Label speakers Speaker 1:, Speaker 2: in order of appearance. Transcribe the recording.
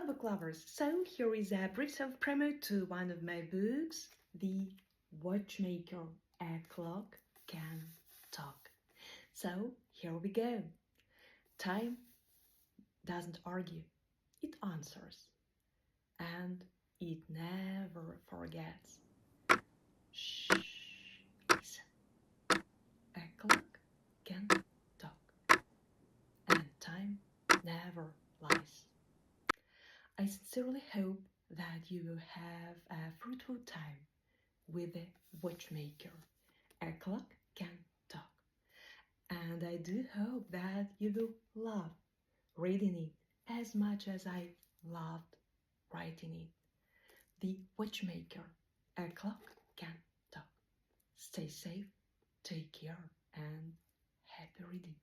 Speaker 1: Hello book lovers, so here is a brief self-promo to one of my books, The Watchmaker, A Clock Can Talk. So here we go. Time doesn't argue, it answers, and it never forgets. Shh, listen. A clock can talk, and time never lies. I sincerely hope that you will have a fruitful time with the Watchmaker. A clock can talk. And I do hope that you will love reading it as much as I loved writing it. The Watchmaker. A clock can talk. Stay safe, take care, and happy reading.